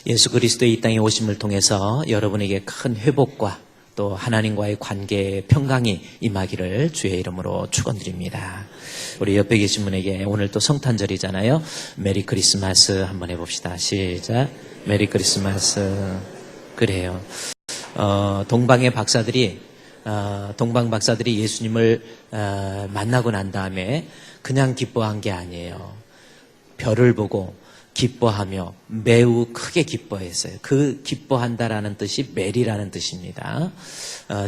예수 그리스도의 이 땅에 오심을 통해서 여러분에게 큰 회복과 또 하나님과의 관계의 평강이 임하기를 주의 이름으로 축원드립니다. 우리 옆에 계신 분에게 오늘 또 성탄절이잖아요. 메리 크리스마스 한번 해봅시다. 시작. 메리 크리스마스. 그래요. 동방 박사들이 예수님을 만나고 난 다음에 그냥 기뻐한 게 아니에요. 별을 보고 기뻐하며 매우 크게 기뻐했어요. 그 기뻐한다라는 뜻이 메리라는 뜻입니다.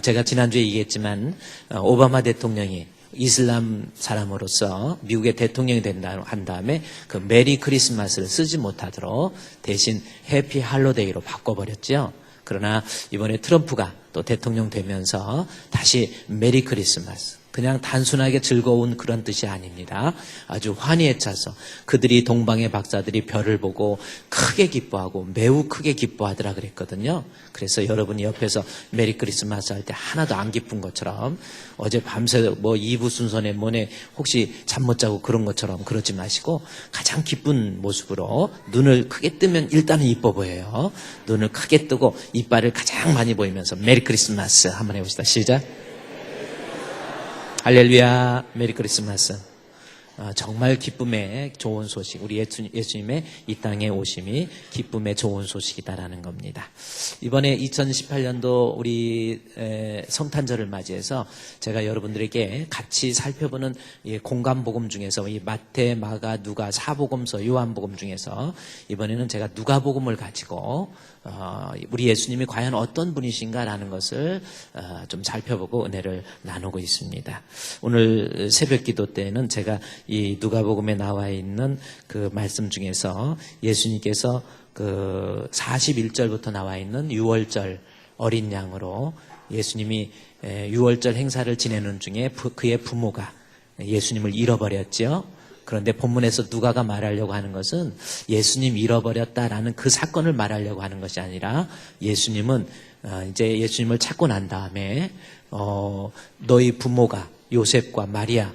제가 지난주에 얘기했지만 오바마 대통령이 이슬람 사람으로서 미국의 대통령이 된다 한 다음에 그 메리 크리스마스를 쓰지 못하도록 대신 해피 할로데이로 바꿔버렸죠. 그러나 이번에 트럼프가 또 대통령 되면서 다시 메리 크리스마스, 그냥 단순하게 즐거운 그런 뜻이 아닙니다. 아주 환희에 차서 그들이 동방의 박사들이 별을 보고 크게 기뻐하고 매우 크게 기뻐하더라 그랬거든요. 그래서 여러분이 옆에서 메리 크리스마스 할 때 하나도 안 기쁜 것처럼 어제 밤새 뭐 2부 순서에 뭐네 혹시 잠 못 자고 그런 것처럼 그러지 마시고 가장 기쁜 모습으로 눈을 크게 뜨면 일단은 이뻐 보여요. 눈을 크게 뜨고 이빨을 가장 많이 보이면서 메리 크리스마스 한번 해봅시다. 시작. 할렐루야, 메리 크리스마스. 정말 기쁨의 좋은 소식, 우리 예수님의 이 땅에 오심이 기쁨의 좋은 소식이다라는 겁니다. 이번에 2018년도 우리 성탄절을 맞이해서 제가 여러분들에게 같이 살펴보는 공감복음 중에서 이 마태, 마가, 누가, 사복음서, 요한복음 중에서 이번에는 제가 누가복음을 가지고 우리 예수님이 과연 어떤 분이신가라는 것을 좀 살펴보고 은혜를 나누고 있습니다. 오늘 새벽 기도 때는 제가 이 누가복음에 나와 있는 그 말씀 중에서 예수님께서 그 41절부터 나와 있는 유월절 어린 양으로 예수님이 유월절 행사를 지내는 중에 그의 부모가 예수님을 잃어버렸죠. 그런데 본문에서 누가가 말하려고 하는 것은 예수님 잃어버렸다라는 그 사건을 말하려고 하는 것이 아니라 예수님은 이제 예수님을 찾고 난 다음에 너희 부모가 요셉과 마리아,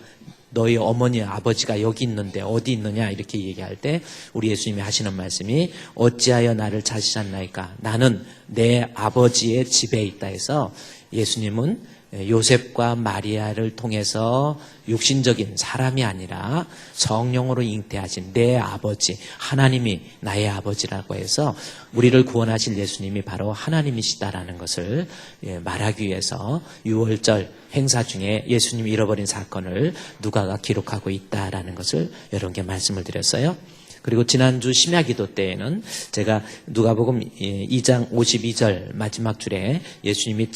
너희 어머니 아버지가 여기 있는데 어디 있느냐 이렇게 얘기할 때 우리 예수님이 하시는 말씀이 어찌하여 나를 찾으셨나이까, 나는 내 아버지의 집에 있다 해서 예수님은 요셉과 마리아를 통해서 육신적인 사람이 아니라 성령으로 잉태하신 내 아버지, 하나님이 나의 아버지라고 해서 우리를 구원하실 예수님이 바로 하나님이시다라는 것을 말하기 위해서 유월절 행사 중에 예수님이 잃어버린 사건을 누가가 기록하고 있다라는 것을 여러분께 말씀을 드렸어요. 그리고 지난주 심야기도 때에는 제가 누가복음 2장 52절 마지막 줄에 예수님이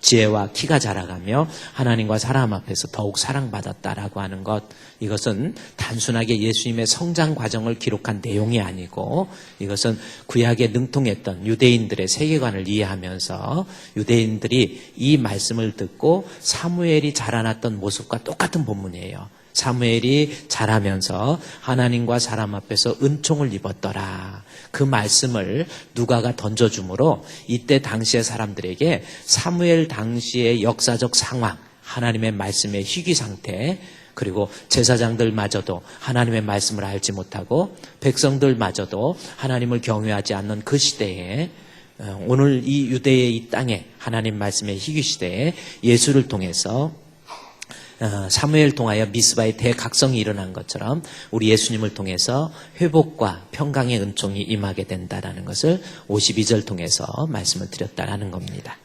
지혜와 키가 자라가며 하나님과 사람 앞에서 더욱 사랑받았다라고 하는 것, 이것은 단순하게 예수님의 성장 과정을 기록한 내용이 아니고 이것은 구약에 능통했던 유대인들의 세계관을 이해하면서 유대인들이 이 말씀을 듣고 사무엘이 자라났던 모습과 똑같은 본문이에요. 사무엘이 자라면서 하나님과 사람 앞에서 은총을 입었더라. 그 말씀을 누가가 던져주므로 이때 당시의 사람들에게 사무엘 당시의 역사적 상황, 하나님의 말씀의 희귀 상태, 그리고 제사장들마저도 하나님의 말씀을 알지 못하고 백성들마저도 하나님을 경외하지 않는 그 시대에 오늘 이 유대의 이 땅에 하나님 말씀의 희귀 시대에 예수를 통해서 사무엘 통하여 미스바의 대각성이 일어난 것처럼 우리 예수님을 통해서 회복과 평강의 은총이 임하게 된다라는 것을 52절 통해서 말씀을 드렸다라는 겁니다.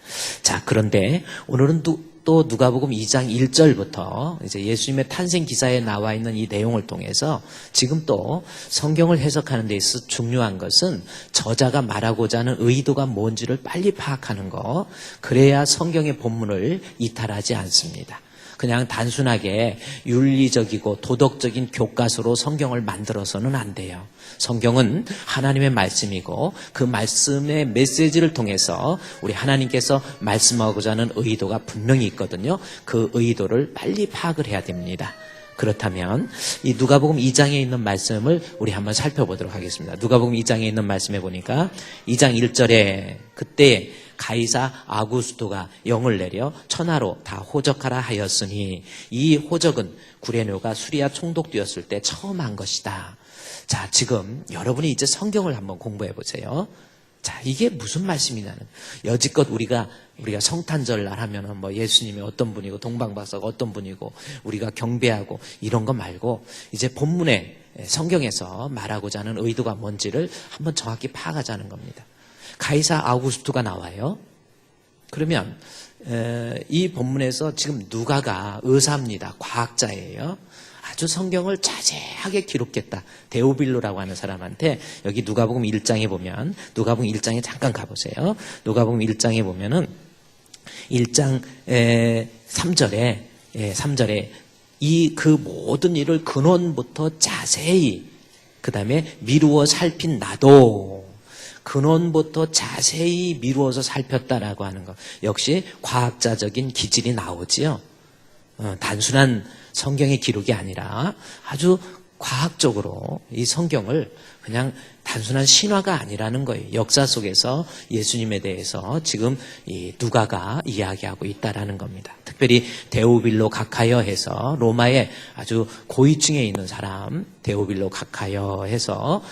자, 그런데 오늘은 또 누가복음 2장 1절부터 이제 예수님의 탄생 기사에 나와 있는 이 내용을 통해서 지금 또 성경을 해석하는 데 있어서 중요한 것은 저자가 말하고자 하는 의도가 뭔지를 빨리 파악하는 거, 그래야 성경의 본문을 이탈하지 않습니다. 그냥 단순하게 윤리적이고 도덕적인 교과서로 성경을 만들어서는 안 돼요. 성경은 하나님의 말씀이고 그 말씀의 메시지를 통해서 우리 하나님께서 말씀하고자 하는 의도가 분명히 있거든요. 그 의도를 빨리 파악을 해야 됩니다. 그렇다면 이 누가복음 2장에 있는 말씀을 우리 한번 살펴보도록 하겠습니다. 누가복음 2장에 있는 말씀에 보니까 2장 1절에 그때 가이사 아구스토가 영을 내려 천하로 다 호적하라 하였으니, 이 호적은 구레뇨가 수리아 총독되었을 때 처음 한 것이다. 자, 지금 여러분이 이제 성경을 한번 공부해 보세요. 자, 이게 무슨 말씀이냐는, 여지껏 우리가 성탄절날 하면은 뭐 예수님이 어떤 분이고 동방박사가 어떤 분이고 우리가 경배하고 이런 거 말고 이제 본문에 성경에서 말하고자 하는 의도가 뭔지를 한번 정확히 파악하자는 겁니다. 가이사 아우구스투가 나와요. 그러면 이 본문에서 지금 누가가 의사입니다. 과학자예요. 아주 성경을 자세하게 기록했다. 데오빌로라고 하는 사람한테 여기 누가복음 1장에 보면, 누가복음 1장에 잠깐 가보세요. 누가복음 1장에 보면은 1장 3절에 이 그 모든 일을 근원부터 자세히, 그 다음에 미루어 살핀 나도 근원부터 자세히 미루어서 살폈다라고 하는 것. 역시 과학자적인 기질이 나오지요. 단순한 성경의 기록이 아니라 아주 과학적으로 이 성경을 그냥 단순한 신화가 아니라는 거예요. 역사 속에서 예수님에 대해서 지금 이 누가가 이야기하고 있다라는 겁니다. 특별히 데오빌로 가카여 해서 로마의 아주 고위층에 있는 사람 데오빌로 가카여 해서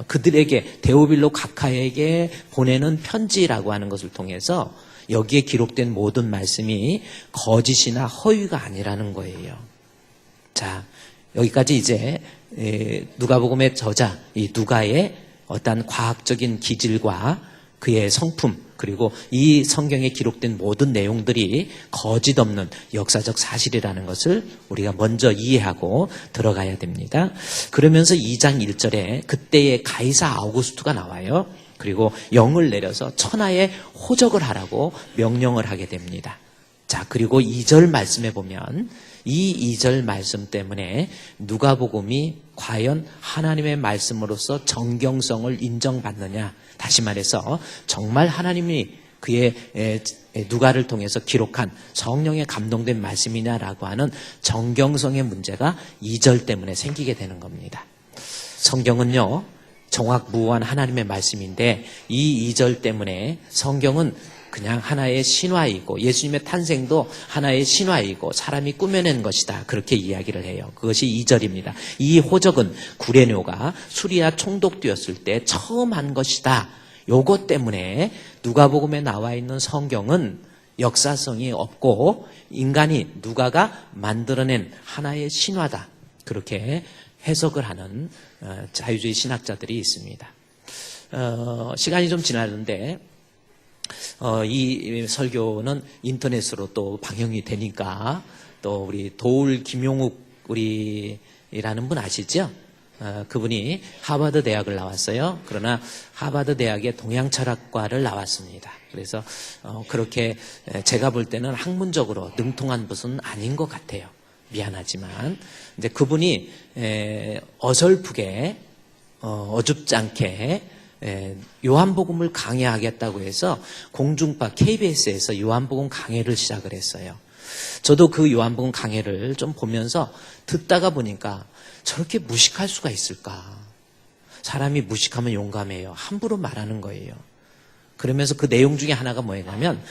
그들에게 데오빌로 가카에게 보내는 편지라고 하는 것을 통해서 여기에 기록된 모든 말씀이 거짓이나 허위가 아니라는 거예요. 자, 여기까지 이제 누가복음의 저자 이 누가의 어떤 과학적인 기질과 그의 성품, 그리고 이 성경에 기록된 모든 내용들이 거짓 없는 역사적 사실이라는 것을 우리가 먼저 이해하고 들어가야 됩니다. 그러면서 2장 1절에 그때의 가이사 아우구스투가 나와요. 그리고 영을 내려서 천하에 호적을 하라고 명령을 하게 됩니다. 자, 그리고 2절 말씀에 보면 이 2절 말씀 때문에 누가복음이 과연 하나님의 말씀으로서 정경성을 인정받느냐, 다시 말해서 정말 하나님이 그의 누가를 통해서 기록한 성령에 감동된 말씀이냐라고 하는 정경성의 문제가 2절 때문에 생기게 되는 겁니다. 성경은요, 정확무한 하나님의 말씀인데 이 2절 때문에 성경은 그냥 하나의 신화이고 예수님의 탄생도 하나의 신화이고 사람이 꾸며낸 것이다, 그렇게 이야기를 해요. 그것이 2절입니다. 이 호적은 구레뇨가 수리아 총독되었을 때 처음 한 것이다. 요것 때문에 누가복음에 나와 있는 성경은 역사성이 없고 인간이 누가가 만들어낸 하나의 신화다, 그렇게 해석을 하는 자유주의 신학자들이 있습니다. 시간이 좀 지났는데 이 설교는 인터넷으로 또 방영이 되니까 또 우리 도울 김용욱 우리라는 분 아시죠? 그분이 하버드 대학을 나왔어요. 그러나 하버드 대학의 동양철학과를 나왔습니다. 그래서 그렇게 제가 볼 때는 학문적으로 능통한 분은 아닌 것 같아요. 미안하지만 이제 그분이 어설프게 어줍지 않게 요한복음을 강의하겠다고 해서 공중파 KBS에서 요한복음 강해를 시작을 했어요. 저도 그 요한복음 강해를 좀 보면서 듣다가 보니까 저렇게 무식할 수가 있을까? 사람이 무식하면 용감해요. 함부로 말하는 거예요. 그러면서 그 내용 중에 하나가 뭐냐면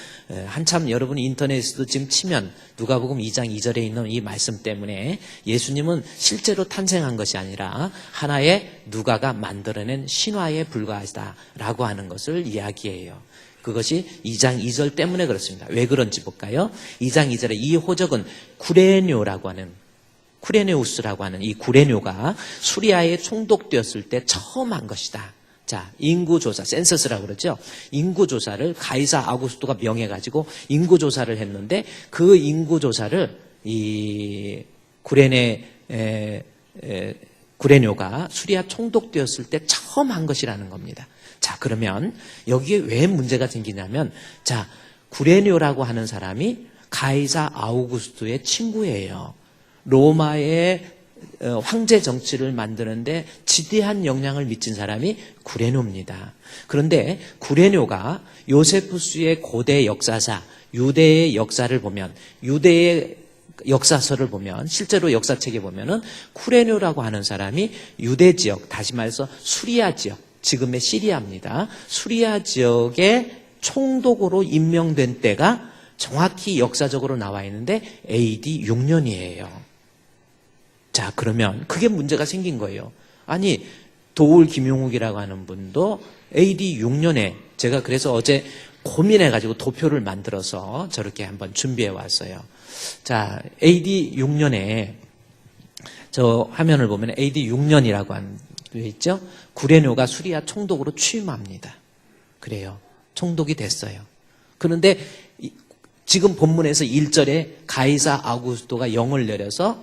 한참 여러분이 인터넷에서도 지금 치면 누가복음 2장 2절에 있는 이 말씀 때문에 예수님은 실제로 탄생한 것이 아니라 하나의 누가가 만들어낸 신화에 불과하다라고 하는 것을 이야기해요. 그것이 2장 2절 때문에 그렇습니다. 왜 그런지 볼까요? 2장 2절에 이 호적은 쿠레네우스라고 하는 이 구레뇨가 수리아에 총독되었을 때 처음 한 것이다. 자, 인구조사, 센서스라고 그러죠. 인구조사를 가이사 아우구스투가 명해가지고 인구조사를 했는데 그 인구조사를 이 구레뇨가 수리아 총독되었을 때 처음 한 것이라는 겁니다. 자, 그러면 여기에 왜 문제가 생기냐면, 자, 구레뇨라고 하는 사람이 가이사 아우구스투의 친구예요. 로마의 황제 정치를 만드는데 지대한 영향을 미친 사람이 구레뇨입니다. 그런데 구레뇨가 요세푸스의 고대 역사사, 유대의 역사를 보면, 유대의 역사서를 보면, 실제로 역사책에 보면은 구레뇨라고 하는 사람이 유대 지역, 다시 말해서 수리아 지역, 지금의 시리아입니다. 수리아 지역의 총독으로 임명된 때가 정확히 역사적으로 나와 있는데 AD 6년이에요. 자, 그러면 그게 문제가 생긴 거예요. 아니, 도울 김용욱이라고 하는 분도 AD 6년에 제가 그래서 어제 고민해가지고 도표를 만들어서 저렇게 한번 준비해 왔어요. 자, AD 6년에 저 화면을 보면 AD 6년이라고 하는 게 있죠. 구레뇨가 수리아 총독으로 취임합니다. 그래요. 총독이 됐어요. 그런데 지금 본문에서 1절에 가이사 아우구스토가 영을 내려서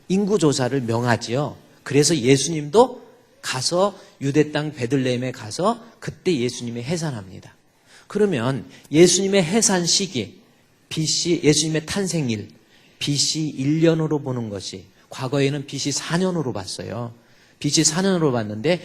인구조사를 명하지요. 그래서 예수님도 가서 유대 땅 베들레헴에 가서 그때 예수님이 해산합니다. 그러면 예수님의 해산 시기, BC 예수님의 탄생일, BC 1년으로 보는 것이 과거에는 BC 4년으로 봤어요. BC 4년으로 봤는데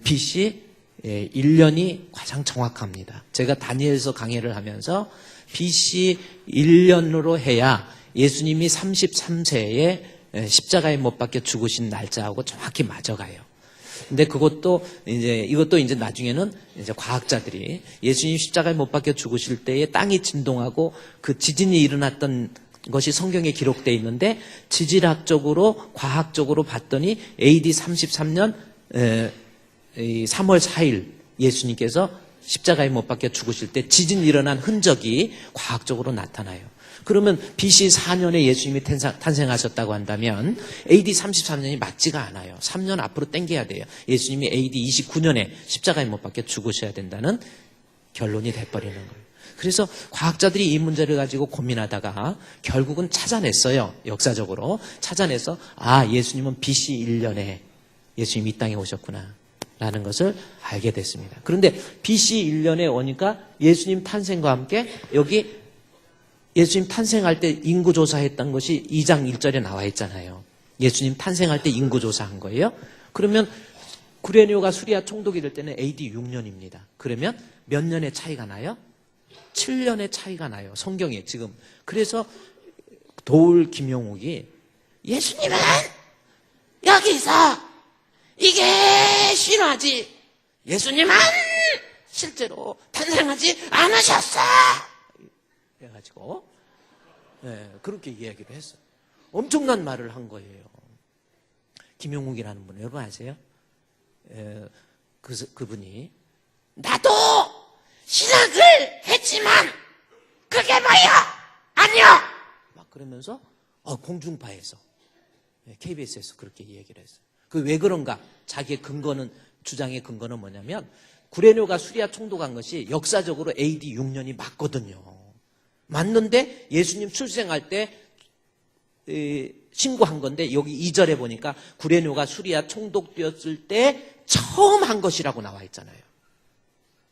BC 1년이 가장 정확합니다. 제가 다니엘서 강해를 하면서 BC 1년으로 해야 예수님이 33세에 십자가에 못 박혀 죽으신 날짜하고 정확히 맞아가요. 근데 이것도 이제 나중에는 이제 과학자들이 예수님 십자가에 못 박혀 죽으실 때에 땅이 진동하고 그 지진이 일어났던 것이 성경에 기록되어 있는데 지질학적으로 과학적으로 봤더니 AD 33년 3월 4일 예수님께서 십자가에 못 박혀 죽으실 때 지진이 일어난 흔적이 과학적으로 나타나요. 그러면 BC 4년에 예수님이 탄생하셨다고 한다면 AD 33년이 맞지가 않아요. 3년 앞으로 당겨야 돼요. 예수님이 AD 29년에 십자가에 못 박혀 죽으셔야 된다는 결론이 돼버리는 거예요. 그래서 과학자들이 이 문제를 가지고 고민하다가 결국은 찾아냈어요. 역사적으로 찾아내서 예수님은 BC 1년에 예수님이 이 땅에 오셨구나 라는 것을 알게 됐습니다. 그런데 BC 1년에 오니까 예수님 탄생과 함께 여기 예수님 탄생할 때 인구조사했던 것이 2장 1절에 나와 있잖아요. 예수님 탄생할 때 인구조사한 거예요. 그러면 구레뇨가 수리아 총독이 될 때는 AD 6년입니다. 그러면 몇 년의 차이가 나요? 7년의 차이가 나요. 성경에 지금. 그래서 도울 김용욱이 예수님은 여기서 이게 신화지 예수님은 실제로 탄생하지 않으셨어. 그래가지고 그렇게 이야기를 했어요. 엄청난 말을 한 거예요. 김용욱이라는 분 여러분 아세요? 그분이 나도 신학을 했지만 그게 뭐야? 아니요. 막 그러면서 공중파에서 KBS에서 그렇게 얘기를 했어요. 그 왜 그런가? 자기의 근거는 주장의 근거는 뭐냐면 구레뇨가 수리아 총독한 것이 역사적으로 AD 6년이 맞거든요. 맞는데 예수님 출생할 때 신고한 건데 여기 2절에 보니까 구레뇨가 수리아 총독되었을 때 처음 한 것이라고 나와 있잖아요.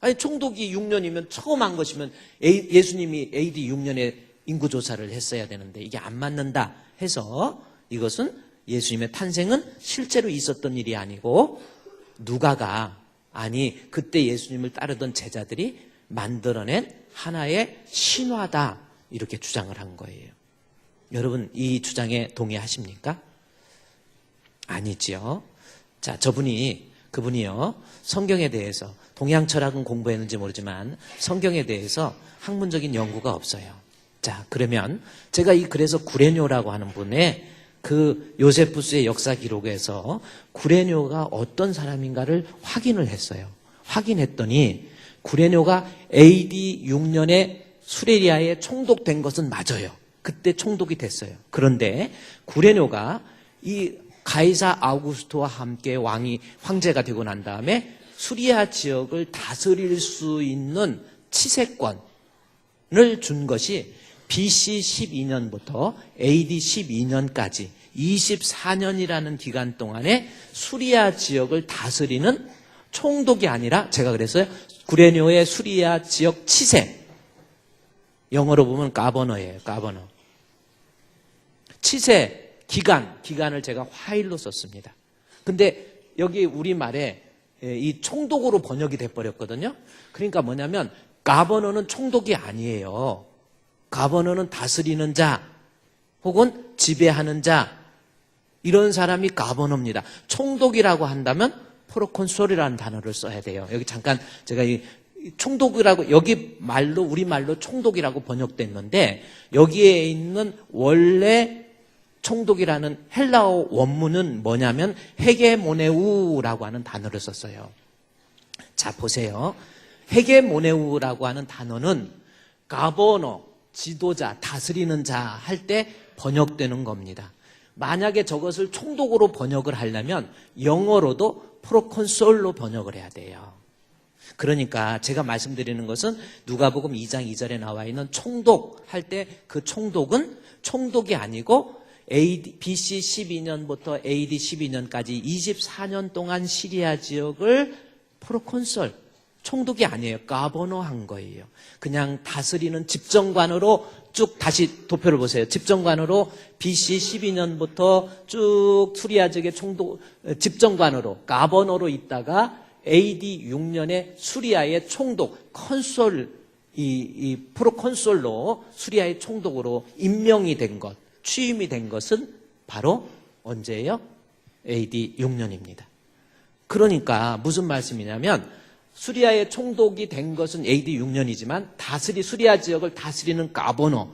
아니 총독이 6년이면 처음 한 것이면 예수님이 AD 6년에 인구조사를 했어야 되는데 이게 안 맞는다 해서 이것은 예수님의 탄생은 실제로 있었던 일이 아니고 누가가 그때 예수님을 따르던 제자들이 만들어낸 하나의 신화다 이렇게 주장을 한 거예요. 여러분 이 주장에 동의하십니까? 아니지요. 자, 그분이요 성경에 대해서 동양 철학은 공부했는지 모르지만 성경에 대해서 학문적인 연구가 없어요. 자, 그러면 제가 그래서 구레뇨라고 하는 분의 그 요세푸스의 역사 기록에서 구레뇨가 어떤 사람인가를 확인을 했어요. 확인했더니 구레뇨가 AD 6년에 수레리아에 총독된 것은 맞아요. 그때 총독이 됐어요. 그런데 구레뇨가 이 가이사 아우구스토와 함께 황제가 되고 난 다음에 수리아 지역을 다스릴 수 있는 치세권을 준 것이 BC 12년부터 AD 12년까지 24년이라는 기간 동안에 수리아 지역을 다스리는 총독이 아니라 제가 그랬어요. 구레뇨의 수리아 지역 치세. 영어로 보면 가버너예요. 가버너. 치세 기간을 제가 화일로 썼습니다. 근데 여기 우리말에 이 총독으로 번역이 돼버렸거든요. 그러니까 뭐냐면 가버너는 총독이 아니에요. 가버너는 다스리는 자 혹은 지배하는 자 이런 사람이 가버너입니다. 총독이라고 한다면 프로콘솔이라는 단어를 써야 돼요. 여기 잠깐 제가 이 총독이라고 여기 우리말로 총독이라고 번역됐는데 여기에 있는 원래 총독이라는 헬라어 원문은 뭐냐면 헤게모네우라고 하는 단어를 썼어요. 자, 보세요. 헤게모네우라고 하는 단어는 가버너, 지도자, 다스리는 자 할 때 번역되는 겁니다. 만약에 저것을 총독으로 번역을 하려면 영어로도 프로콘솔로 번역을 해야 돼요. 그러니까 제가 말씀드리는 것은 누가복음 2장 2절에 나와 있는 총독 할 때 그 총독은 총독이 아니고 BC 12년부터 AD 12년까지 24년 동안 시리아 지역을 프로콘솔, 총독이 아니에요. 가버너한 거예요. 그냥 다스리는 집정관으로 쭉 다시 도표를 보세요. 집정관으로 BC 12년부터 쭉 수리아 지역의 총독, 집정관으로, 가버너로 있다가 AD 6년에 수리아의 총독, 컨솔, 이 프로콘솔로 수리아의 총독으로 임명이 된 것, 취임이 된 것은 바로 언제예요? AD 6년입니다. 그러니까 무슨 말씀이냐면 수리아의 총독이 된 것은 AD 6년이지만 수리아 지역을 다스리는 가버너,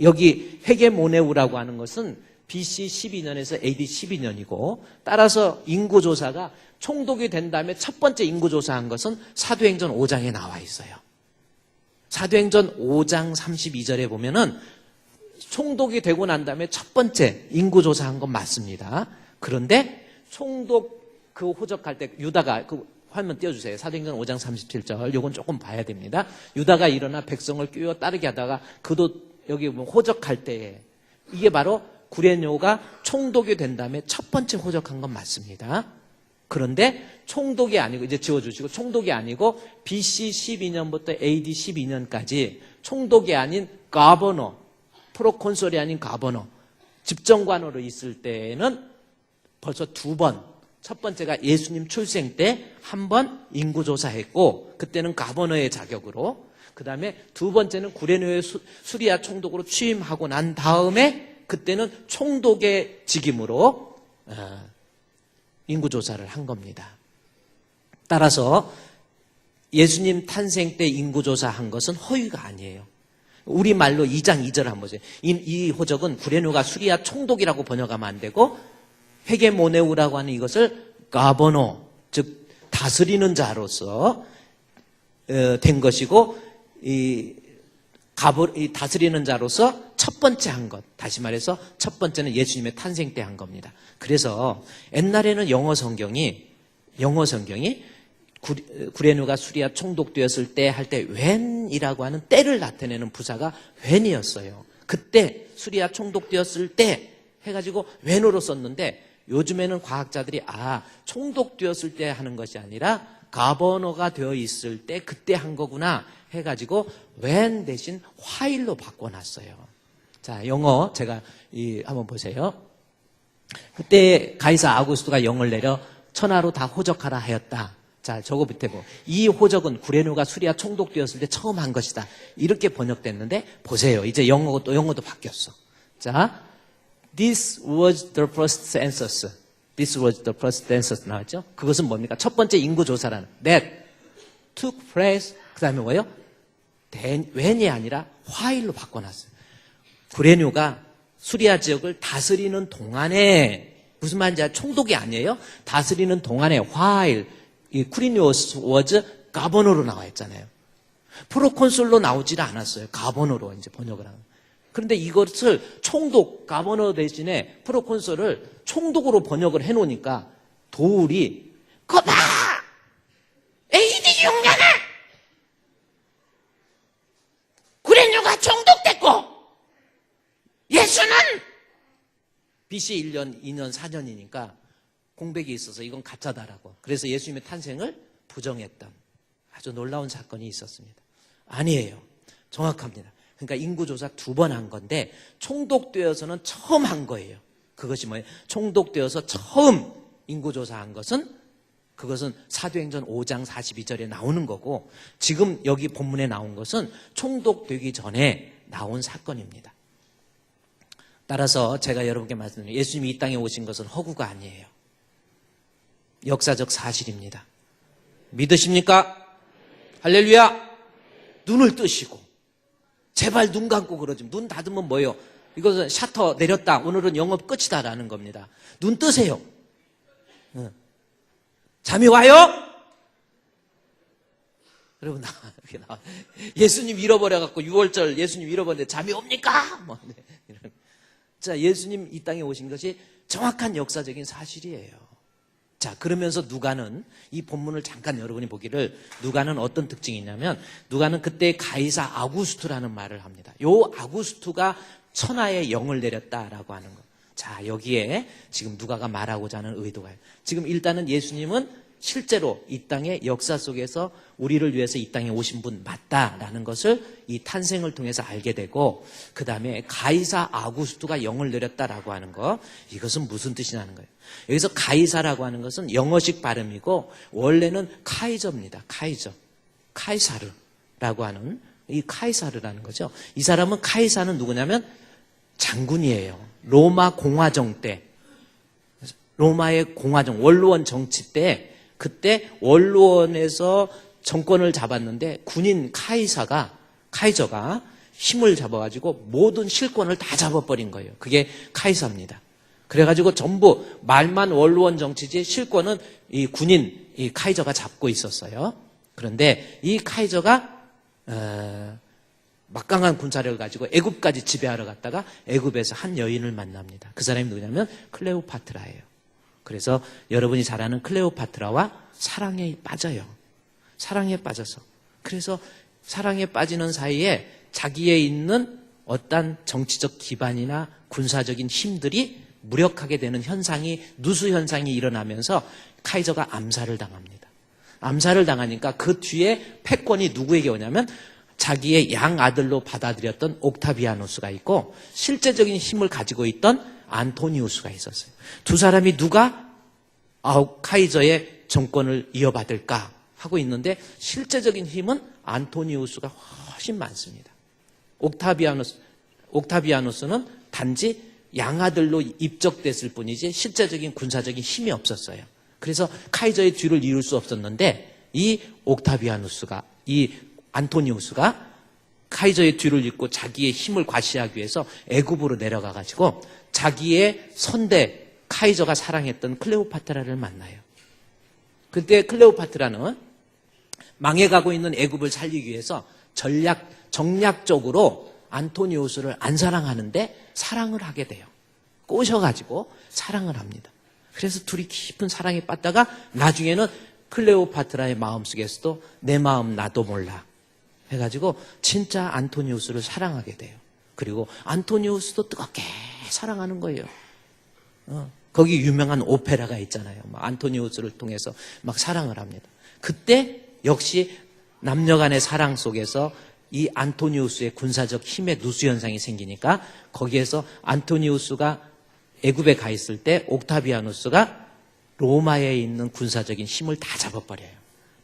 여기 헤게모네우라고 하는 것은 BC 12년에서 AD 12년이고 따라서 인구조사가 총독이 된 다음에 첫 번째 인구조사한 것은 사도행전 5장에 나와 있어요. 사도행전 5장 32절에 보면은 총독이 되고 난 다음에 첫 번째 인구조사한 건 맞습니다. 그런데 총독 그 호적할 때 유다가 화면 띄워주세요. 사도행전 5장 37절. 요건 조금 봐야 됩니다. 유다가 일어나 백성을 끼워 따르게 하다가 그도 여기 호적할 때에 이게 바로 구레뇨가 총독이 된 다음에 첫 번째 호적한 건 맞습니다. 그런데 총독이 아니고 이제 지워주시고 총독이 아니고 BC 12년부터 AD 12년까지 총독이 아닌 가버너, 프로콘솔이 아닌 가버너, 집정관으로 있을 때에는 벌써 두 번, 첫 번째가 예수님 출생 때 한 번 인구조사했고 그때는 가버너의 자격으로, 그 다음에 두 번째는 구레뇨의 수리아 총독으로 취임하고 난 다음에 그때는 총독의 직임으로 인구조사를 한 겁니다. 따라서 예수님 탄생 때 인구조사한 것은 허위가 아니에요. 우리말로 2장 2절 한번 보세요. 이 호적은 구레뇨가 수리아 총독이라고 번역하면 안 되고 헤게모네우라고 하는 이것을 가버노, 즉 다스리는 자로서 된 것이고 이 다스리는 자로서 첫 번째 한 것, 다시 말해서 첫 번째는 예수님의 탄생 때 한 겁니다. 그래서 옛날에는 영어 성경이 구레뇨가 수리아 총독되었을 때 할 때 when이라고 하는 때를 나타내는 부사가 when이었어요. 그때 수리아 총독되었을 때 해가지고 when으로 썼는데 요즘에는 과학자들이 총독되었을 때 하는 것이 아니라 가버너가 되어 있을 때 그때 한 거구나 해가지고 when 대신 while로 바꿔놨어요. 자, 영어 제가 한번 보세요. 그때 가이사 아우구스토가 영을 내려 천하로 다 호적하라 하였다. 자, 저거 밑에 이 호적은 구레뇨가 수리아 총독되었을 때 처음 한 것이다. 이렇게 번역됐는데 보세요. 이제 영어도 바뀌었어. 자, this was the first census. This was the first census 나왔죠? 그것은 뭡니까? 첫 번째 인구조사라는 that took place. 그 다음에 뭐예요? when이 아니라 while로 바꿔놨어요. 구레뇨가 수리아 지역을 다스리는 동안에, 무슨 말인지 총독이 아니에요? 다스리는 동안에 while, 이 쿠리니오스 was 가버너로 나와 있잖아요. 프로콘솔로 나오질 않았어요. 가버너로 이제 번역을 하는. 그런데 이것을 총독, 가버너 대신에 프로콘솔을 총독으로 번역을 해놓으니까 도울이 거봐! AD 6년에 구레뇨가 총독됐고 예수는 BC 1년, 2년, 4년이니까 공백이 있어서 이건 가짜다라고. 그래서 예수님의 탄생을 부정했던 아주 놀라운 사건이 있었습니다. 아니에요. 정확합니다. 그러니까 인구조사 2번 한 건데 총독되어서는 처음 한 거예요. 그것이 뭐예요? 총독되어서 처음 인구조사한 것은 그것은 사도행전 5장 42절에 나오는 거고 지금 여기 본문에 나온 것은 총독되기 전에 나온 사건입니다. 따라서 제가 여러분께 말씀드려요. 예수님이 이 땅에 오신 것은 허구가 아니에요. 역사적 사실입니다. 믿으십니까? 할렐루야! 눈을 뜨시고 제발 눈 감고 그러지. 눈 닫으면 뭐예요? 이것은 셔터 내렸다. 오늘은 영업 끝이다라는 겁니다. 눈 뜨세요. 잠이 와요? 여러분, 이렇게 나와. 예수님 잃어버려갖고 6월절 예수님 잃어버렸는데 잠이 옵니까? 뭐, 네, 이런. 자, 예수님 이 땅에 오신 것이 정확한 역사적인 사실이에요. 자, 그러면서 누가는 이 본문을 잠깐 여러분이 보기를 누가는 어떤 특징이 있냐면 누가는 그때 가이사 아구스투라는 말을 합니다. 요 아구스투가 천하의 영을 내렸다라고 하는 거. 자, 여기에 지금 누가가 말하고자 하는 의도가 지금 일단은 예수님은 실제로 이 땅의 역사 속에서 우리를 위해서 이 땅에 오신 분 맞다라는 것을 이 탄생을 통해서 알게 되고 그 다음에 가이사 아구스투가 영을 내렸다라고 하는 거 이것은 무슨 뜻이냐는 거예요. 여기서 가이사라고 하는 것은 영어식 발음이고 원래는 카이저입니다. 카이사르라고 하는 이 카이사르라는 거죠. 이 사람은 카이사는 누구냐면 장군이에요. 로마 공화정 때 로마의 공화정 원로원 정치 때 그때 원로원에서 정권을 잡았는데 군인 카이저가 힘을 잡아가지고 모든 실권을 다 잡아버린 거예요. 그게 카이사입니다. 그래가지고 전부 말만 원로원 정치지 실권은 이 군인 이 카이저가 잡고 있었어요. 그런데 이 카이저가 막강한 군사력을 가지고 애굽까지 지배하러 갔다가 애굽에서 한 여인을 만납니다. 그 사람이 누구냐면 클레오파트라예요. 그래서 여러분이 잘 아는 클레오파트라와 사랑에 빠져요. 사랑에 빠져서. 그래서 사랑에 빠지는 사이에 자기에 있는 어떤 정치적 기반이나 군사적인 힘들이 무력하게 되는 현상이 누수 현상이 일어나면서 카이저가 암살을 당합니다. 암살을 당하니까 그 뒤에 패권이 누구에게 오냐면 자기의 양아들로 받아들였던 옥타비아누스가 있고 실제적인 힘을 가지고 있던 안토니우스가 있었어요. 두 사람이 누가 카이저의 정권을 이어받을까 하고 있는데 실제적인 힘은 안토니우스가 훨씬 많습니다. 옥타비아누스는 단지 양아들로 입적됐을 뿐이지 실제적인 군사적인 힘이 없었어요. 그래서 카이저의 뒤를 이룰 수 없었는데 이 안토니우스가 카이저의 뒤를 잇고 자기의 힘을 과시하기 위해서 애굽으로 내려가가지고 자기의 선대 카이저가 사랑했던 클레오파트라를 만나요. 그때 클레오파트라는 망해가고 있는 애굽을 살리기 위해서 정략적으로 안토니우스를 안 사랑하는데 사랑을 하게 돼요. 꼬셔가지고 사랑을 합니다. 그래서 둘이 깊은 사랑에 빠다가 나중에는 클레오파트라의 마음속에서도 내 마음 나도 몰라 해가지고 진짜 안토니우스를 사랑하게 돼요. 그리고 안토니우스도 뜨겁게 사랑하는 거예요. 거기 유명한 오페라가 있잖아요. 안토니우스를 통해서 막 사랑을 합니다. 그때 역시 남녀 간의 사랑 속에서 이 안토니우스의 군사적 힘의 누수 현상이 생기니까 거기에서 안토니우스가 애굽에 가 있을 때 옥타비아누스가 로마에 있는 군사적인 힘을 다 잡아버려요.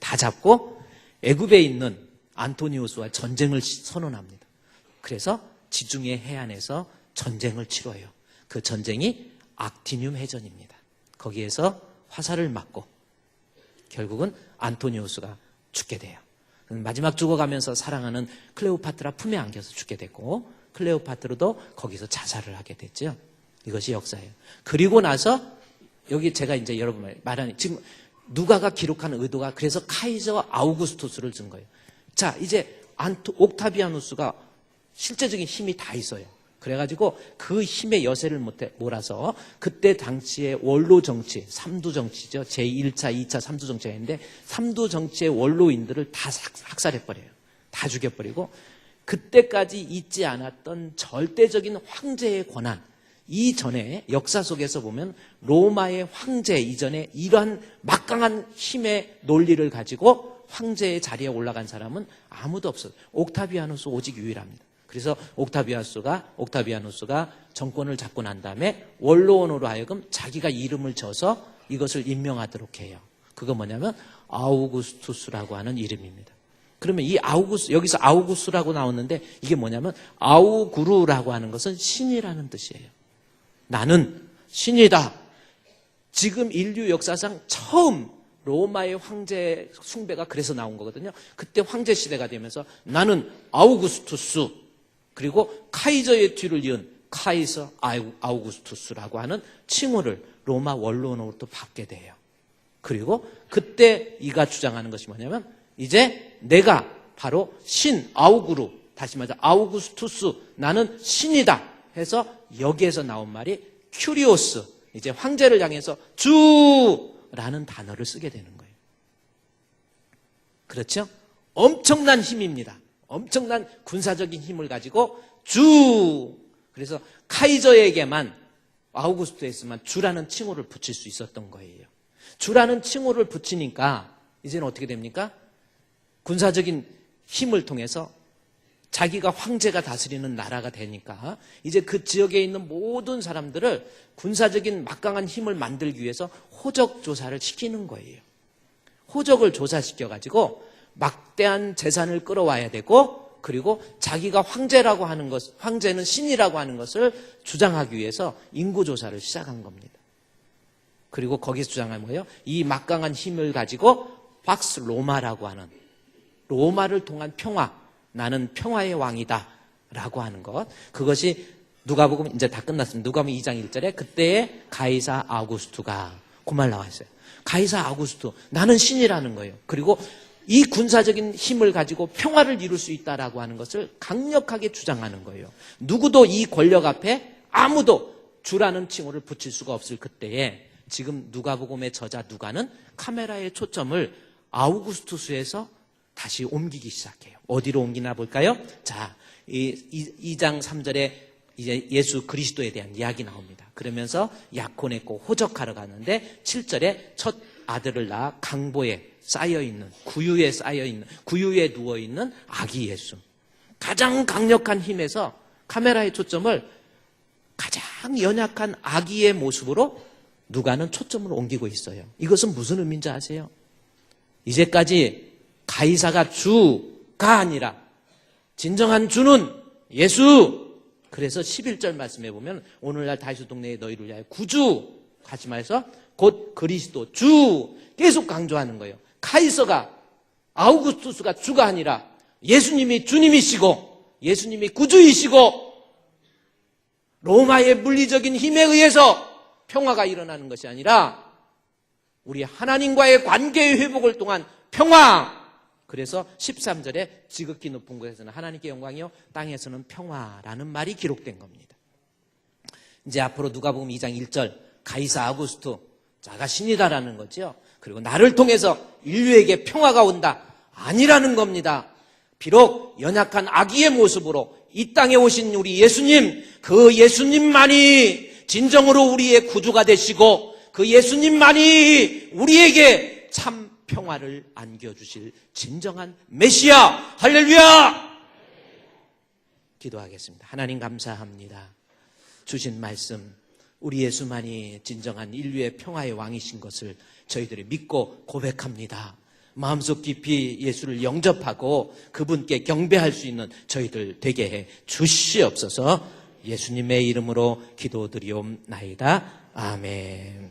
다 잡고 애굽에 있는 안토니우스와 전쟁을 선언합니다. 그래서 지중해 해안에서 전쟁을 치러요. 그 전쟁이 악티늄 해전입니다. 거기에서 화살을 맞고 결국은 안토니우스가 죽게 돼요. 마지막 죽어가면서 사랑하는 클레오파트라 품에 안겨서 죽게 됐고 클레오파트라도 거기서 자살을 하게 됐죠. 이것이 역사예요. 그리고 나서 여기 제가 이제 여러분 말하는 지금 누가가 기록한 의도가 그래서 카이저 아우구스투스를 쓴 거예요. 자, 이제 옥타비아누스가 실제적인 힘이 다 있어요. 그래가지고 그 힘의 여세를 몰아서 그때 당시의 원로 정치, 삼두 정치죠. 제1차, 2차, 3두 정치가 있는데 3두 정치의 원로인들을 다 학살해버려요. 다 죽여버리고 그때까지 있지 않았던 절대적인 황제의 권한, 이전에 역사 속에서 보면 로마의 황제 이전에 이러한 막강한 힘의 논리를 가지고 황제의 자리에 올라간 사람은 아무도 없어요. 옥타비아누스 오직 유일합니다. 그래서 옥타비아누스가 정권을 잡고 난 다음에 원로원으로 하여금 자기가 이름을 져서 이것을 임명하도록 해요. 그거 뭐냐면 아우구스투스라고 하는 이름입니다. 그러면 이 여기서 아우구스라고 나왔는데 이게 뭐냐면 아우구르라고 하는 것은 신이라는 뜻이에요. 나는 신이다. 지금 인류 역사상 처음 로마의 황제 숭배가 그래서 나온 거거든요. 그때 황제 시대가 되면서 나는 아우구스투스 그리고 카이저의 뒤를 이은 카이서 아우구스투스라고 하는 칭호를 로마 원로로부터 받게 돼요. 그리고 그때 이가 주장하는 것이 뭐냐면 이제 내가 바로 신 아우구루, 다시 말해서 아우구스투스, 나는 신이다 해서 여기에서 나온 말이 큐리오스, 이제 황제를 향해서 주라는 단어를 쓰게 되는 거예요. 그렇죠? 엄청난 힘입니다. 엄청난 군사적인 힘을 가지고 주, 그래서 카이저에게만, 아우구스투스에게만 주라는 칭호를 붙일 수 있었던 거예요. 주라는 칭호를 붙이니까 이제는 어떻게 됩니까? 군사적인 힘을 통해서 자기가 황제가 다스리는 나라가 되니까 이제 그 지역에 있는 모든 사람들을 군사적인 막강한 힘을 만들기 위해서 호적 조사를 시키는 거예요. 호적을 조사시켜가지고 막대한 재산을 끌어와야 되고, 그리고 자기가 황제라고 하는 것, 황제는 신이라고 하는 것을 주장하기 위해서 인구조사를 시작한 겁니다. 그리고 거기서 주장한 거예요. 이 막강한 힘을 가지고 박스 로마라고 하는, 로마를 통한 평화, 나는 평화의 왕이다 라고 하는 것, 그것이 누가복음 이제 다 끝났습니다. 누가복음 2장 1절에 그때의 가이사 아우구스투가 그 말 나왔어요. 가이사 아우구스투, 나는 신이라는 거예요. 그리고 이 군사적인 힘을 가지고 평화를 이룰 수 있다라고 하는 것을 강력하게 주장하는 거예요. 누구도 이 권력 앞에 아무도 주라는 칭호를 붙일 수가 없을 그때에 지금 누가복음의 저자 누가는 카메라의 초점을 아우구스투스에서 다시 옮기기 시작해요. 어디로 옮기나 볼까요? 자, 2장 3절에 이제 예수 그리스도에 대한 이야기 나옵니다. 그러면서 약혼에 꼭 호적하러 가는데 7절에 첫 아들을 낳아 강보에 쌓여있는, 구유에 누워있는 아기 예수. 가장 강력한 힘에서 카메라의 초점을 가장 연약한 아기의 모습으로 누가는 초점을 옮기고 있어요. 이것은 무슨 의미인지 아세요? 이제까지 가이사가 주가 아니라 진정한 주는 예수. 그래서 11절 말씀해 보면 오늘날 다윗 동네에 너희를 위하여 구주, 같이 말해서 곧 그리스도 주 계속 강조하는 거예요. 카이서가, 아우구스투스가 주가 아니라 예수님이 주님이시고 예수님이 구주이시고 로마의 물리적인 힘에 의해서 평화가 일어나는 것이 아니라 우리 하나님과의 관계의 회복을 통한 평화. 그래서 13절에 지극히 높은 곳에서는 하나님께 영광이요 땅에서는 평화라는 말이 기록된 겁니다. 이제 앞으로 누가복음 2장 1절 가이사 아우구스투, 자가 신이다라는 거죠. 그리고 나를 통해서 인류에게 평화가 온다 아니라는 겁니다. 비록 연약한 아기의 모습으로 이 땅에 오신 우리 예수님, 그 예수님만이 진정으로 우리의 구주가 되시고 그 예수님만이 우리에게 참 평화를 안겨주실 진정한 메시아. 할렐루야. 기도하겠습니다. 하나님 감사합니다. 주신 말씀, 우리 예수만이 진정한 인류의 평화의 왕이신 것을 저희들이 믿고 고백합니다. 마음속 깊이 예수를 영접하고 그분께 경배할 수 있는 저희들 되게 해 주시옵소서. 예수님의 이름으로 기도드리옵나이다. 아멘.